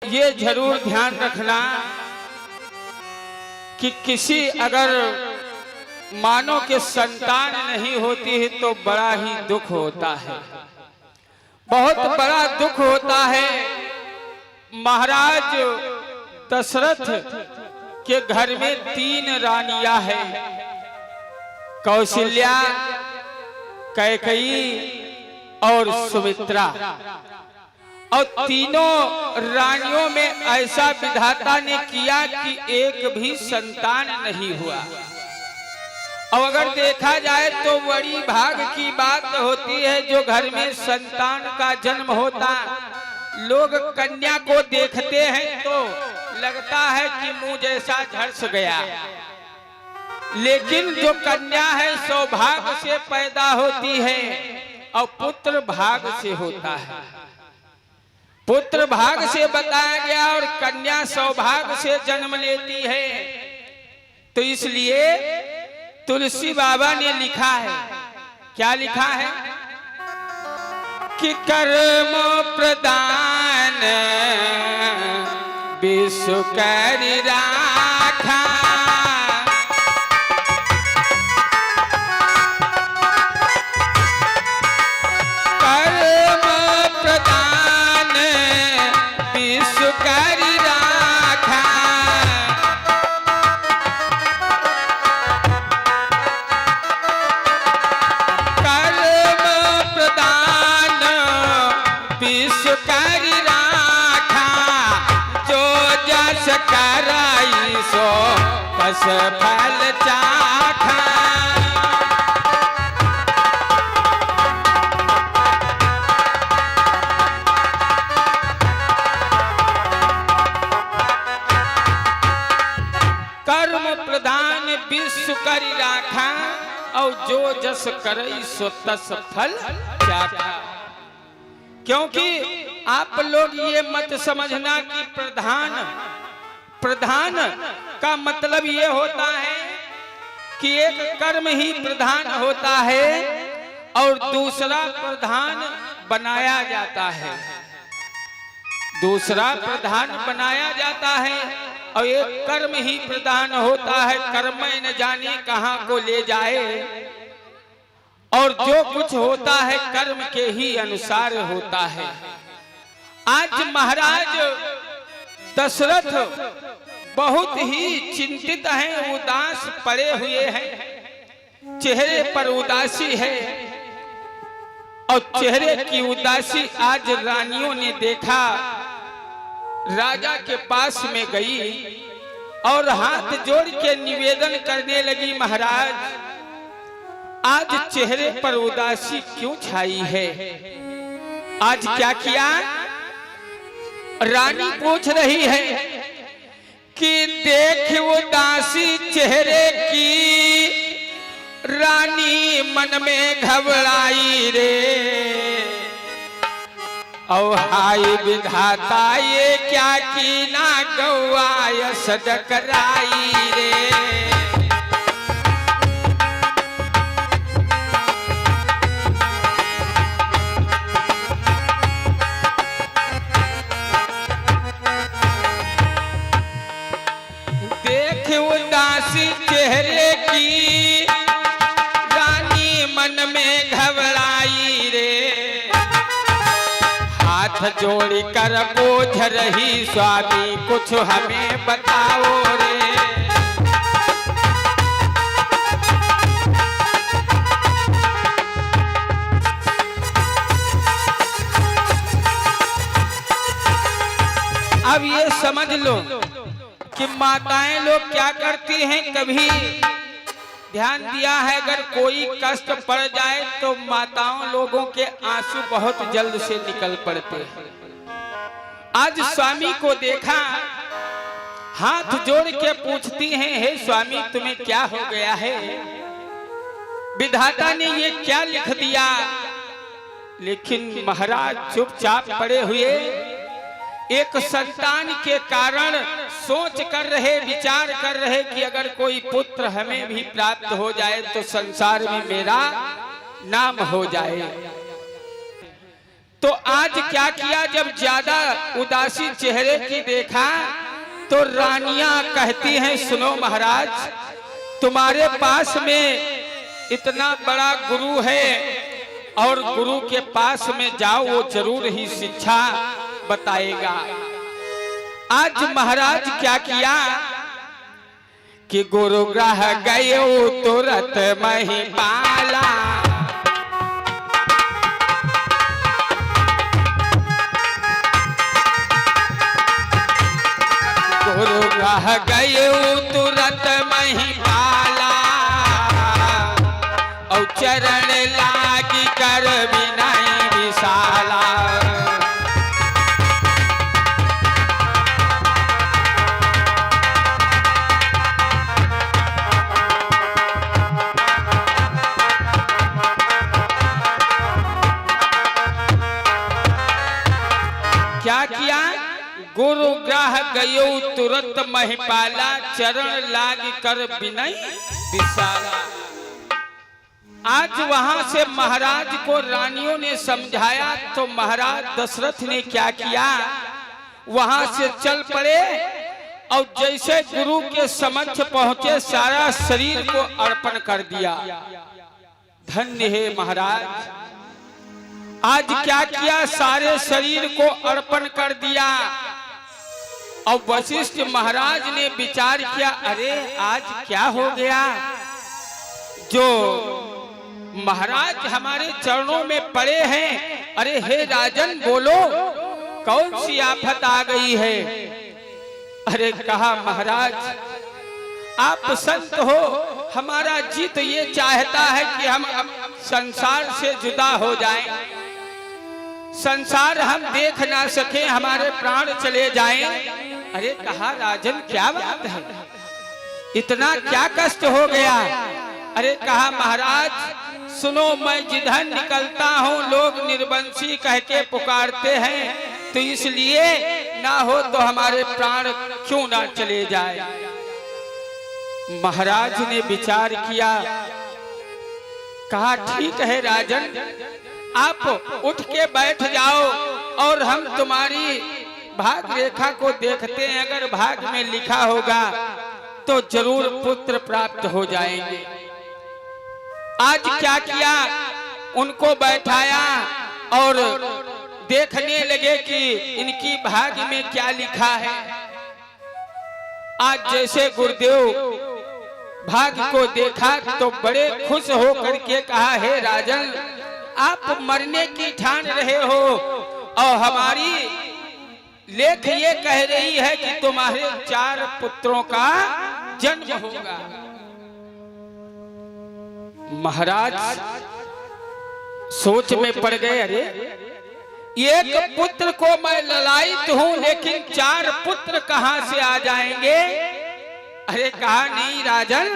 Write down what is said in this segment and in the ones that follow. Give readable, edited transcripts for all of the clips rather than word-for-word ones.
ये जरूर ध्यान रखना कि किसी अगर मानो के संतान नहीं होती है तो बड़ा ही दुख होता है, बहुत बड़ा दुख होता है। महाराज दशरथ के घर में 3 रानियां हैं, कौशल्या, कैकेयी और सुमित्रा। और तीनों रानियों में ऐसा विधाता ने किया कि एक भी संतान नहीं हुआ। और अगर देखा जाए तो बड़ी भाग की बात होती है जो घर में संतान का जन्म होता। लोग कन्या को देखते हैं तो लगता है कि मुंह जैसा झर्स गया, लेकिन जो कन्या है सौभाग्य से पैदा होती है और पुत्र भाग से होता है। पुत्र भाग से बताया गया और कन्या सौभाग्य से जन्म लेती है। तो इसलिए तुलसी बाबा ने लिखा है, क्या लिखा है कि कर्म प्रदान विश्व करि राखा, कर्म प्रदान विश्व करि राखा, कर्म प्रदान विश्व करि राखा, जो जस कराई सो तस फल चाखा। कर्म प्रदान विश्व करि राखा और जो जस करई सो तस फल चाखा। क्योंकि आप लोग ये मत समझना कि प्रधान का मतलब ये होता है कि एक कर्म ही प्रधान होता है और दूसरा प्रधान बनाया जाता है, दूसरा प्रधान बनाया जाता है और एक कर्म ही प्रधान होता है। कर्म न जाने कहां को ले जाए और जो कुछ होता है कर्म के ही अनुसार होता है। आज महाराज दशरथ बहुत ही चिंतित हैं, उदास पड़े हुए हैं, चेहरे पर उदासी है। और चेहरे की उदासी आज रानियों ने देखा, राजा के पास में गई और हाथ जोड़ के निवेदन करने लगी, महाराज आज चेहरे पर उदासी क्यों छाई है, आज क्या किया? रानी पूछ रही है कि देख उदासी चेहरे की, रानी मन में घबराई रे, और हाय विधाता ये क्या की ना गौआ सदकराई रे। देख उदासी चेहरे की, रानी मन में घबराई रे, हाथ जोड़ी कर बोझ रही स्वामी कुछ हमें बताओ रे। अब ये समझ लो कि माताएं लोग क्या करती हैं। कभी ध्यान दिया है अगर कोई कष्ट पड़ जाए तो माताओं लोगों के आंसू बहुत जल्द से निकल पड़ते हैं। आज स्वामी को देखा, हाथ जोड़ के पूछती हैं, हे स्वामी तुम्हें क्या हो गया है, विधाता ने ये क्या लिख दिया। लेकिन महाराज चुपचाप पड़े हुए, एक संतान के कारण सोच कर रहे, विचार कर रहे कि अगर कोई पुत्र हमें भी प्राप्त हो जाए तो संसार में मेरा नाम हो जाए। तो आज क्या किया, जब ज्यादा उदासी चेहरे की देखा तो रानियां कहती हैं, सुनो महाराज, तुम्हारे पास में इतना बड़ा गुरु है और गुरु के पास में जाओ, वो जरूर ही शिक्षा बताएगा। आज महाराज क्या किया कि गुरु ग्रह गए तुरंत महिपाला, गुरु ग्रह गए तुरंत महिपाला, और चरण लागी कर विनय विशाला। क्या किया, गुरु ग्रह गयो तुरंत महिपाला, चरण लाग कर विनय विशाला। आज वहां से महाराज को रानियों ने समझाया तो महाराज दशरथ ने क्या किया, वहां से चल पड़े और जैसे गुरु के समक्ष पहुंचे सारा शरीर को अर्पण कर दिया। धन्य है महाराज, आज क्या किया, सारे शरीर को अर्पण कर दिया। और वशिष्ठ महाराज ने विचार किया, अरे आज क्या हो गया, जो महाराज हमारे चरणों में पड़े हैं। अरे हे राजन बोलो, कौन सी आफत आ गई है। अरे कहा, महाराज आप संत हो, हमारा जी तो ये चाहता है कि हम संसार से जुदा हो जाएं, संसार हम देख ना सके, हमारे प्राण चले जाएं। अरे कहा, राजन क्या बात है, इतना क्या कष्ट हो गया। अरे कहा, महाराज सुनो, मैं जिधर निकलता हूँ लोग निर्वंशी कह के पुकारते हैं, तो इसलिए ना हो तो हमारे प्राण क्यों ना चले जाए। महाराज ने विचार किया, कहा ठीक है राजन, आप उठ के बैठ जाओ और हम तुम्हारी भाग रेखा को देखते हैं, अगर भाग में लिखा होगा तो जरूर पुत्र प्राप्त हो जाएंगे। आज क्या किया, उनको बैठाया और देखने लगे कि इनकी भाग में क्या लिखा है। आज जैसे गुरुदेव भाग को देखा तो बड़े खुश हो करके कहा, हे राजन आप मरने की ठान रहे हो और हमारी लेख ये कह रही है कि तुम्हारे 4 पुत्रों का जन्म होगा। महाराज सोच में पड़ गए, अरे एक पुत्र को मैं ललायित हूं लेकिन 4 पुत्र कहां से आ जाएंगे। अरे कहा, नहीं राजन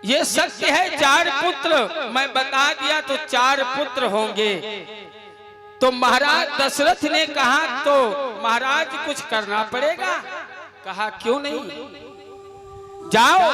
ये सत्य है, 4 पुत्र मैं बता दिया तो 4 पुत्र होंगे। तो महाराज दशरथ ने कहा, तो महाराज कुछ करना पड़ेगा। कहा क्यों नहीं, जाओ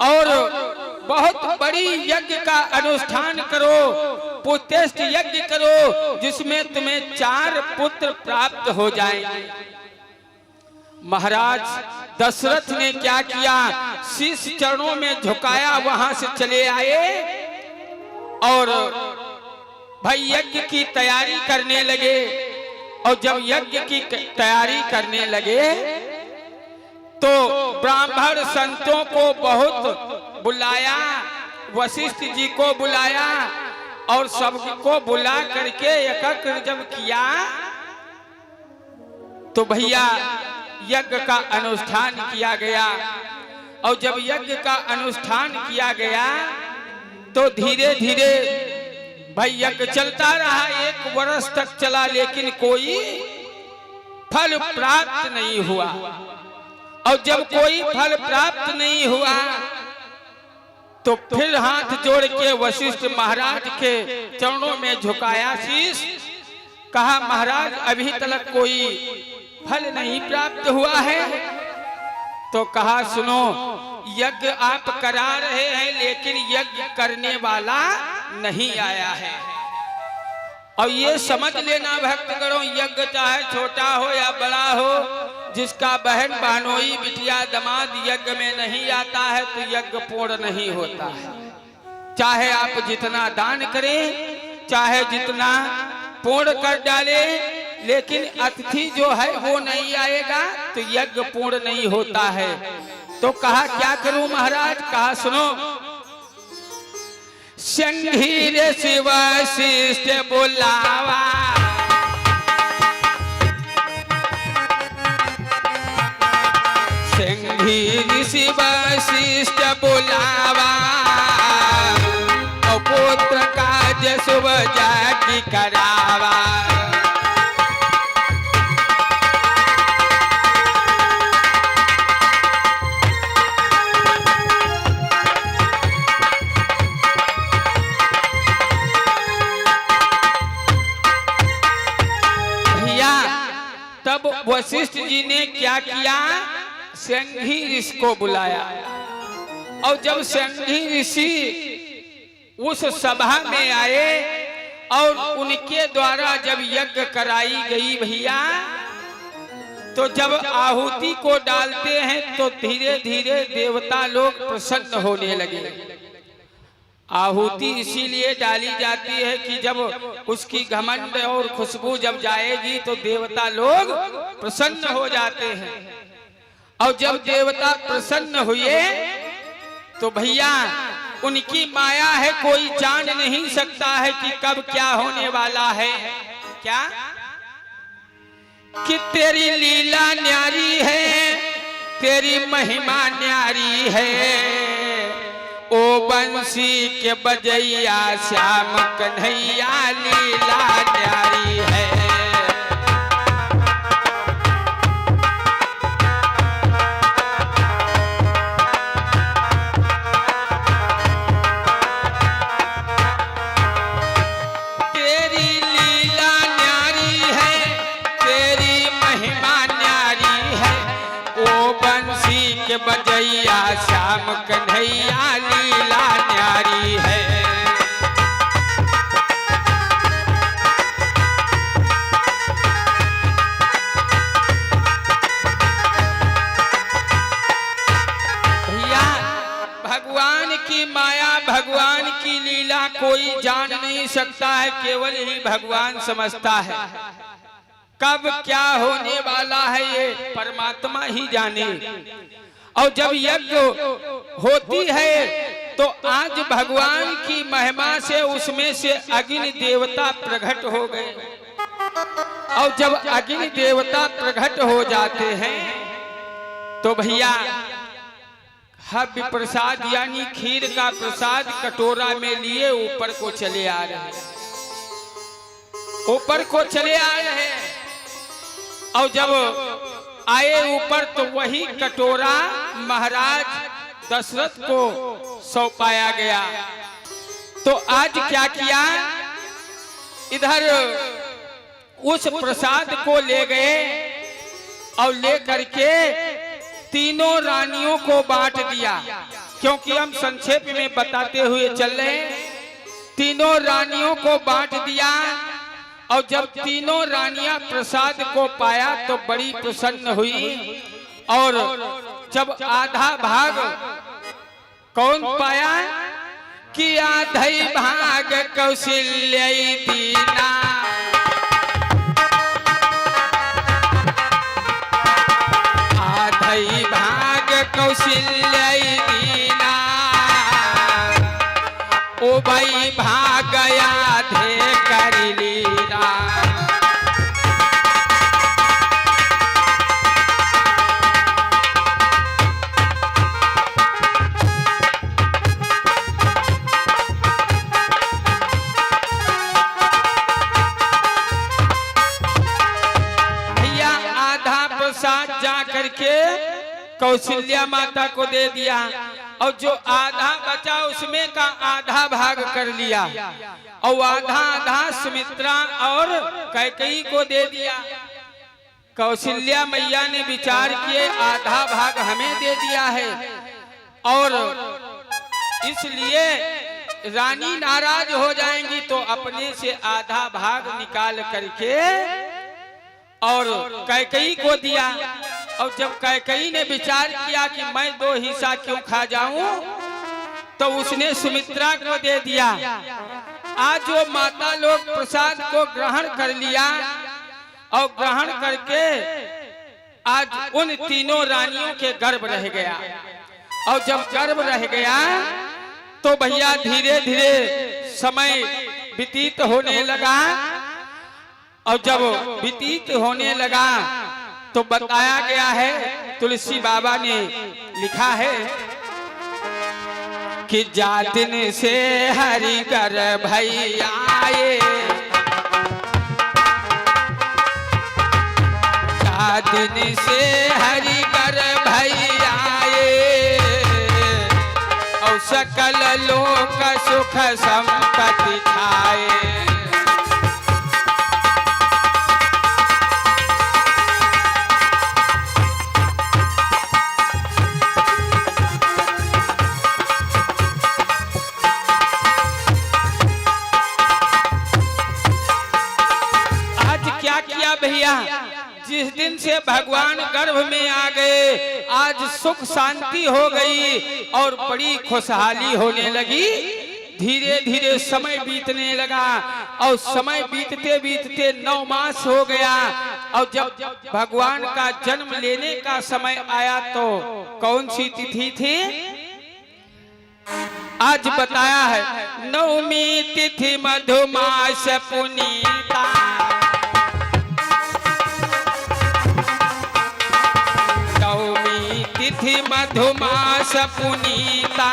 और बहुत बड़ी यज्ञ का अनुष्ठान करो, पुत्रेष्ट यज्ञ करो जिसमें तुम्हें 4 पुत्र प्राप्त हो जाएंगे। महाराज दशरथ ने क्या किया, शीश चरणों में झुकाया, वहां से चले आए और भाई यज्ञ की तैयारी करने लगे। और जब यज्ञ की तैयारी करने लगे तो ब्राह्मण संतों को बहुत बुलाया, वशिष्ठ जी को बुलाया और सबको बुला करके एकत्र जब किया तो भैया यज्ञ का अनुष्ठान किया गया। और जब यज्ञ का अनुष्ठान किया गया तो धीरे धीरे भाई यज्ञ चलता रहा, 1 वर्ष तक चला लेकिन कोई फल प्राप्त नहीं हुआ। और जब कोई फल प्राप्त नहीं हुआ तो फिर हाथ जोड़ के वशिष्ठ महाराज के चरणों में झुकाया शीश, कहा महाराज अभी तक कोई फल नहीं प्राप्त हुआ है। तो कहा सुनो, यज्ञ आप करा रहे हैं लेकिन यज्ञ करने वाला नहीं आया है। और ये समझ लेना भक्तगणों, यज्ञ चाहे छोटा हो या बड़ा हो, जिसका बहन बहनोई बिटिया दमाद यज्ञ में नहीं आता है तो यज्ञ पूर्ण नहीं होता है। चाहे आप जितना दान करें, चाहे जितना पूर्ण कर डाले, लेकिन अतिथि जो है वो नहीं आएगा तो यज्ञ पूर्ण नहीं होता है। तो कहा क्या करूं महाराज? कहा सुनो, संघीर शिव शिष्ट बुलावा, संघीर शिव शिष्ट बुलावा, और पुत्र काज शुभ जाति करावा। तब वशिष्ठ जी ने क्या किया? संघी ऋषि को बुलाया, और जब संघी ऋषि उस सभा में आए और उनके द्वारा जब यज्ञ कराई गई भैया, तो जब आहुति को डालते हैं तो धीरे धीरे देवता लोग प्रसन्न होने लगे। आहुति इसीलिए डाली जाती है कि जब उसकी घमंड और खुशबू जब जाएगी तो देवता लोग प्रसन्न हो जाते हैं। और जब देवता प्रसन्न हुए तो भैया उनकी माया है, कोई जान नहीं सकता है कि कब क्या होने वाला है। क्या कि तेरी लीला न्यारी है, तेरी महिमा न्यारी है, ओ बंसी के बजैया श्याम कन्हैया लीला न्यारी है। तेरी लीला न्यारी है, तेरी महिमा न्यारी है, ओ बंसी के बजैया श्याम कन्हैया लीला न्यारी है। भैया भगवान की माया, भगवान की लीला कोई जान नहीं सकता है, केवल ही भगवान समझता है। कब क्या होने वाला है ये परमात्मा ही जाने। और जब यज्ञ होती है तो आज भगवान की महिमा से उसमें से अग्नि देवता प्रकट हो गए। और जब अग्नि देवता प्रकट हो जाते हैं तो भैया हव्य प्रसाद यानी खीर का प्रसाद कटोरा में लिए ऊपर को चले आ रहे हैं, ऊपर को चले आ रहे हैं। और जब आए ऊपर तो वही कटोरा महाराज दशरथ को सौंपाया गया। तो आज क्या किया? इधर उस प्रसाद को ले गए और ले करके तीनों रानियों को बांट दिया, क्योंकि हम संक्षेप में बताते हुए चल रहे हैं। तीनों रानियों को बांट दिया, और जब तीनों रानियां प्रसाद को पाया तो बड़ी प्रसन्न हुई। और जब आधा भाग कौन पाया? कि आधई भाग कौशल्या दीना, आधई भाग कौशल्या दीना, ओ भाई भाग आधे कर लीला। भैया आधा प्रसाद जा करके कौशल्या माता को दे दिया, और जो आधा बचा उसमें का आधा भाग कर लिया, और आधा आधा सुमित्रा और कैकेयी को दे दिया। कौशल्या मैया ने विचार किए आधा भाग हमें दे दिया है, और इसलिए रानी नाराज हो जाएंगी तो अपने से आधा भाग निकाल करके और कैकेयी को दिया। और जब कैकेयी ने विचार किया कि मैं 2 हिस्सा क्यों खा जाऊं, तो उसने सुमित्रा को दे दिया। आज जो माता लोग प्रसाद को ग्रहण कर लिया और ग्रहण करके आज उन तीनों रानियों के गर्भ रह गया। और जब गर्भ रह गया तो भैया धीरे धीरे समय व्यतीत होने लगा। और जब व्यतीत होने लगा तो बताया गया है, तुलसी बाबा ने लिखा है कि जातिन से हरि कर भैया आए, जातिन से हरि कर भैया आए, और सकल लोक सुख संपत्ति खाए। भैया जिस दिन से भगवान गर्भ में आ गए, आज सुख शांति हो गई और बड़ी खुशहाली होने लगी। धीरे धीरे समय बीतने लगा और समय बीतते बीतते 9 मास हो गया। और जब भगवान का जन्म लेने का समय आया तो कौन सी तिथि थी? आज बताया है, 9वीं तिथि मधुमास पुनीता, 9वीं तिथि मधुमास पुनीता,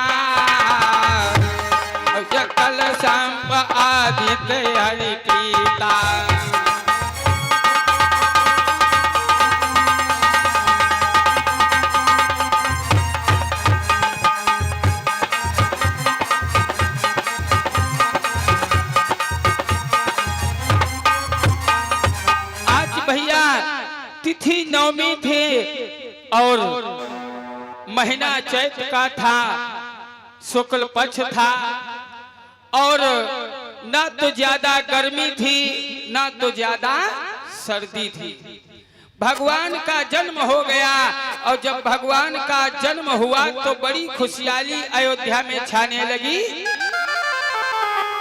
सकल संप आदित्य हरि प्रीता। आज भैया तिथि 9वीं थे और महीना चैत्र का था, शुक्ल पक्ष था और ना तो ज्यादा गर्मी थी ना तो ज्यादा सर्दी थी। भगवान का जन्म हो गया और जब भगवान का जन्म हुआ तो बड़ी खुशहाली अयोध्या में छाने लगी,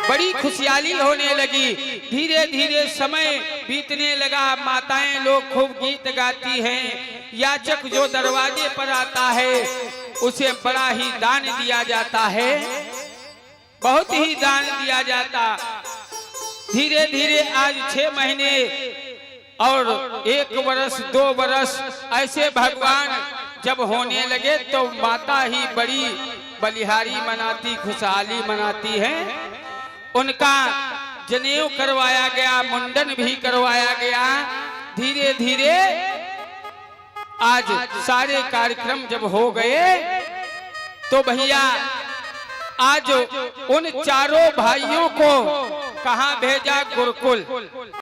बड़ी खुशहाली होने लगी। धीरे धीरे समय बीतने लगा, माताएं लोग खूब गीत गाती हैं। याचक जो दरवाजे पर आता है उसे बड़ा ही दान दिया जाता है, बहुत ही दान दिया जाता। धीरे धीरे आज 6 महीने और 1 वर्ष 2 वर्ष ऐसे भगवान जब होने लगे तो माता ही बड़ी बलिहारी मनाती, खुशहाली मनाती है। उनका जनेऊ करवाया गया, मुंडन भी करवाया गया। धीरे धीरे आज सारे कार्यक्रम जब हो गए तो भैया आज उन चारों भाइयों को कहाँ भेजा? गुरुकुल।